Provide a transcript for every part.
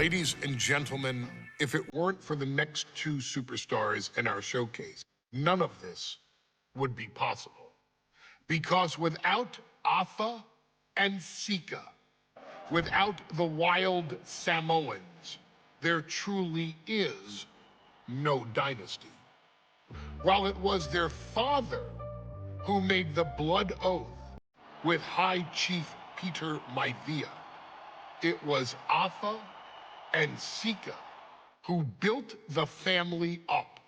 Ladies and gentlemen, if it weren't for the next two superstars in our showcase, none of this would be possible. Because without Afa and Sika, without the Wild Samoans, there truly is no dynasty. While it was their father who made the blood oath with High Chief Peter Maivia, it was Afa and Sika who built the family up,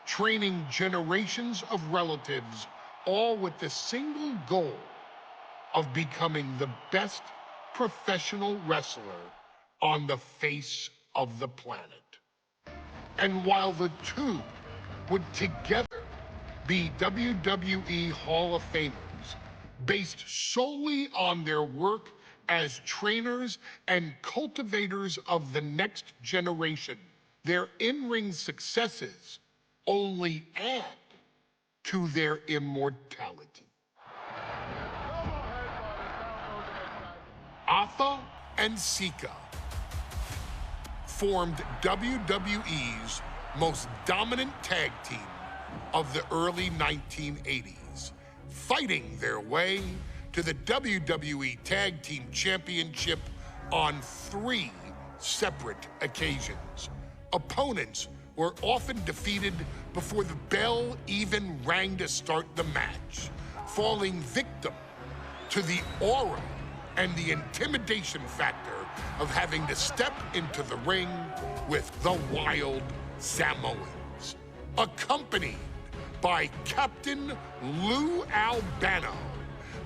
training generations of relatives, all with the single goal of becoming the best professional wrestler on the face of the planet. And while the two would together be WWE Hall of Famers, based solely on their work as trainers and cultivators of the next generation, their in-ring successes only add to their immortality. Afa and Sika formed WWE's most dominant tag team of the early 1980s, fighting their way to the WWE Tag Team Championship on 3 separate occasions. Opponents were often defeated before the bell even rang to start the match, falling victim to the aura and the intimidation factor of having to step into the ring with the Wild Samoans, accompanied by Captain Lou Albano.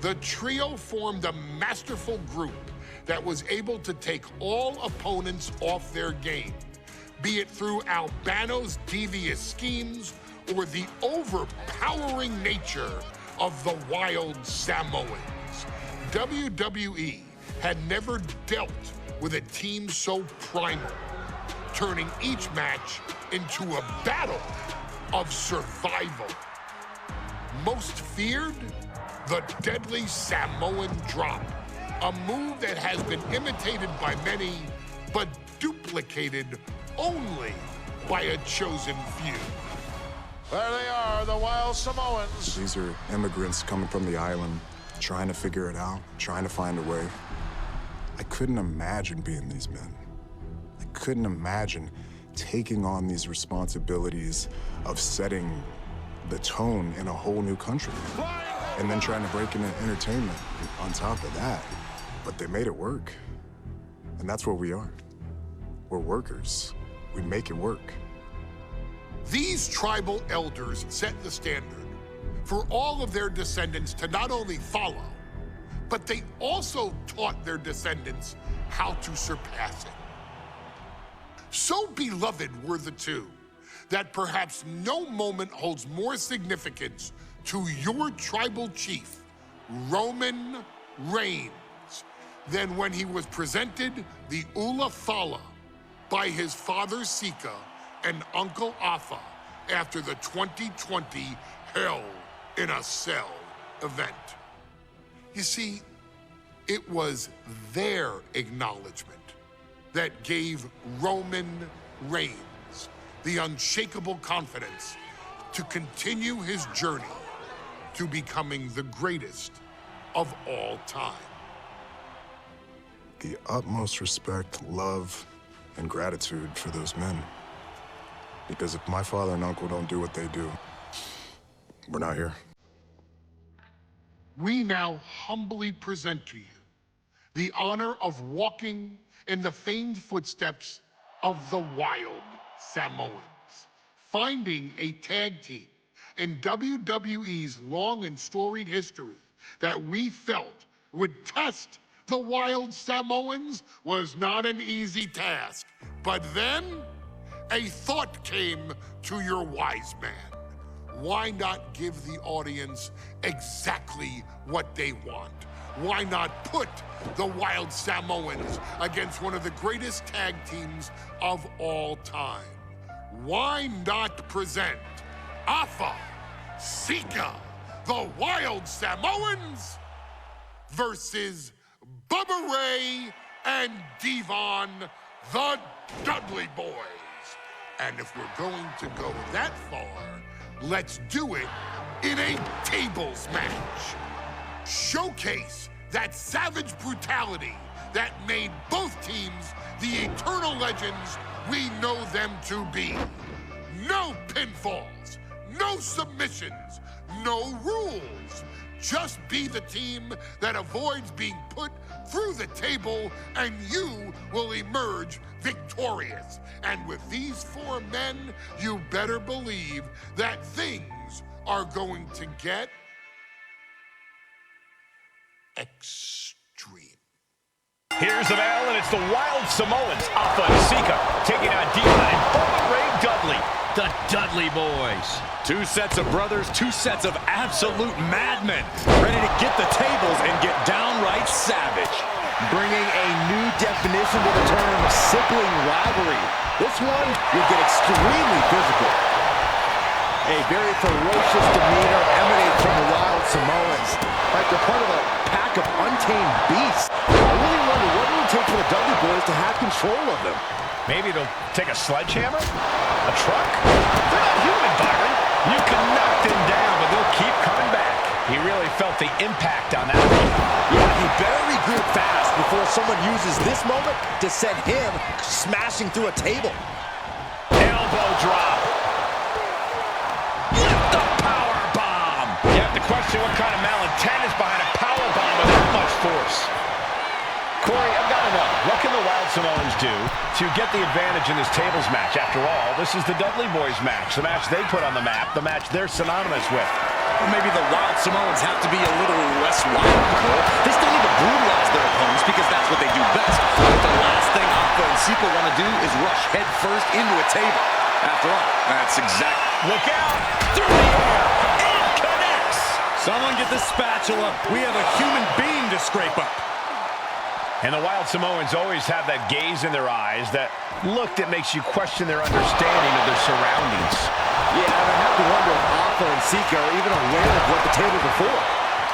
The trio formed a masterful group that was able to take all opponents off their game, be it through Albano's devious schemes or the overpowering nature of the Wild Samoans. WWE had never dealt with a team so primal, turning each match into a battle of survival. Most feared, the deadly Samoan drop, a move that has been imitated by many, but duplicated only by a chosen few. There they are, the Wild Samoans. These are immigrants coming from the island, trying to figure it out, trying to find a way. I couldn't imagine being these men. I couldn't imagine taking on these responsibilities of setting the tone in a whole new country. And then trying to break into entertainment on top of that. But they made it work. And that's what we are. We're workers. We make it work. These tribal elders set the standard for all of their descendants to not only follow, but they also taught their descendants how to surpass it. So beloved were the two that perhaps no moment holds more significance to your tribal chief, Roman Reigns, than when he was presented the Ula Fala by his father Sika and Uncle Afa after the 2020 Hell in a Cell event. You see, it was their acknowledgement that gave Roman Reigns the unshakable confidence to continue his journey to becoming the greatest of all time. The utmost respect, love, and gratitude for those men. Because if my father and uncle don't do what they do, we're not here. We now humbly present to you the honor of walking in the famed footsteps of the Wild Samoans, finding a tag team in WWE's long and storied history that we felt would test the Wild Samoans was not an easy task. But then a thought came to your wise man. Why not give the audience exactly what they want? Why not put the Wild Samoans against one of the greatest tag teams of all time? Why not present Afa Sika, the Wild Samoans, versus Bubba Ray and Devon the Dudley Boyz. And if we're going to go that far, let's do it in a tables match. Showcase that savage brutality that made both teams the eternal legends we know them to be. No pinfalls, no submissions, no rules. Just be the team that avoids being put through the table, and you will emerge victorious. And with these four men, you better believe that things are going to get extreme. Here's the bell, and it's the Wild Samoans, Afa Sika, taking on Diva and Bubba Dudley, the Dudley Boyz. Two sets of brothers, two sets of absolute madmen, ready to get the tables and get downright savage. Bringing a new definition to the term sibling rivalry. This one will get extremely physical. A very ferocious demeanor emanates from the Wild Samoans, like they're part of a pack of untamed beasts. I really wonder what it would take for the Dudley Boyz to have control of them. Maybe they'll take a sledgehammer? A truck? They're not human, Byron. You can knock them down, but they'll keep coming back. He really felt the impact on that one. Yeah, he better regroup fast before someone uses this moment to send him smashing through a table. Elbow drop. Lift the power bomb. You have to question what kind of malintent is behind a power bomb with that much force. Corey, I've got to know, what can the Wild Samoans do to get the advantage in this tables match? After all, this is the Dudley Boyz match, the match they put on the map, the match they're synonymous with. Or maybe the Wild Samoans have to be a little less wild. They still need to brutalize their opponents because that's what they do best. But the last thing Afa and Sika want to do is rush head first into a table. After all, that's exactly... Look out! Through the air! It connects! Someone get the spatula. We have a human being to scrape up. And the Wild Samoans always have that gaze in their eyes, that look that makes you question their understanding of their surroundings. Yeah, and I have to wonder if Afa and Sika are even aware of what the table before.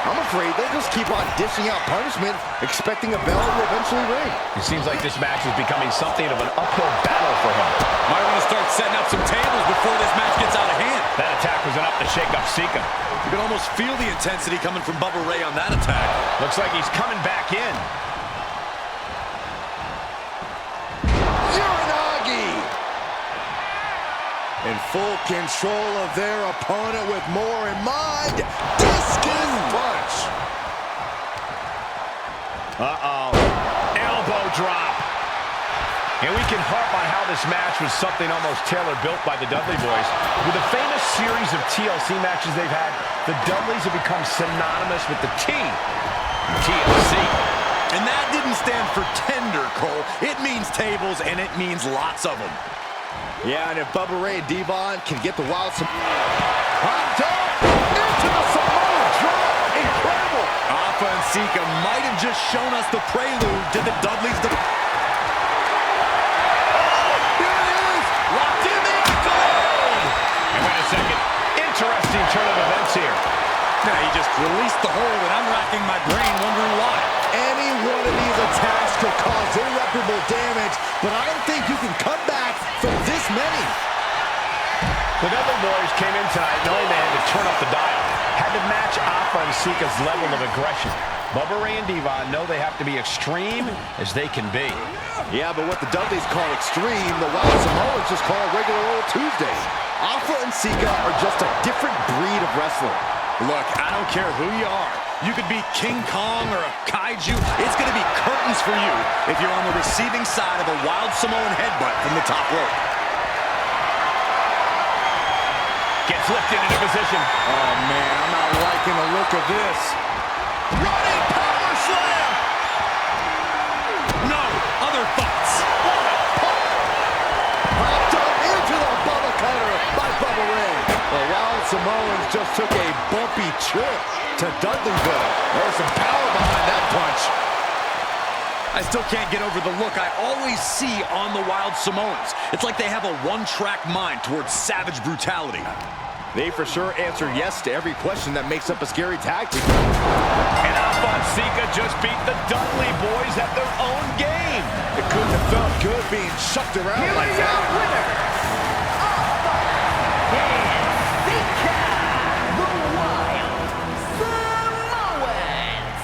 I'm afraid they'll just keep on dishing out punishment, expecting a bell to eventually ring. It seems like this match is becoming something of an uphill battle for him. Might want to start setting up some tables before this match gets out of hand. That attack was enough to shake up Sika. You can almost feel the intensity coming from Bubba Ray on that attack. Looks like he's coming back in. In full control of their opponent with more in mind. Discus punch. Uh-oh. Elbow drop. And we can harp on how this match was something almost tailor-built by the Dudley Boyz. With the famous series of TLC matches they've had, the Dudleys have become synonymous with the T, TLC. And that didn't stand for tender, Cole. It means tables, and it means lots of them. Yeah, and if Bubba Ray and Devon can get the Wild Popped up into the Samoa drop. Incredible. Afa and Sika might have just shown us the prelude to the Dudleys. Here it is. Locked in the accolade. And wait a second. Interesting turn of events here. Now he just released the hold, and I'm racking my brain wondering why. Any one of these attacks could cause irreparable damage, but I don't think you can come back from this many. The Dudley Boyz came in tonight knowing they had to turn up the dial. Had to match Afa and Sika's level of aggression. Bubba Ray and Devon know they have to be extreme as they can be. Yeah, but what the Dudleys call extreme, the Wild Samoans just call regular old Tuesday. Afa and Sika are just a different breed of wrestler. Look, I don't care who you are. You could be King Kong or a kaiju. It's going to be curtains for you if you're on the receiving side of a Wild Samoan headbutt from the top rope. Gets lifted into position. Oh, man, I'm not liking the look of this. Running power slam! No, other thoughts. Popped up into the Bubba cutter by Bubba Ray. The Wild Samoans just took a bumpy trip to Dudleyville. There's some power behind that punch. I still can't get over the look I always see on the Wild Samoans. It's like they have a one-track mind towards savage brutality. They for sure answer yes to every question that makes up a scary tag team. And Afa Sika just beat the Dudley Boyz at their own game. It couldn't have felt good being chucked around Here like is your that. winner, Afa Sika, the Wild Samoans.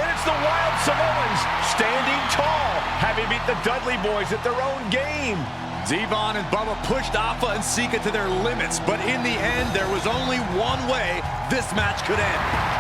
And it's the Wild Samoans standing tall, having beat the Dudley Boyz at their own game. Devon and Bubba pushed Afa and Sika to their limits, but in the end, there was only one way this match could end.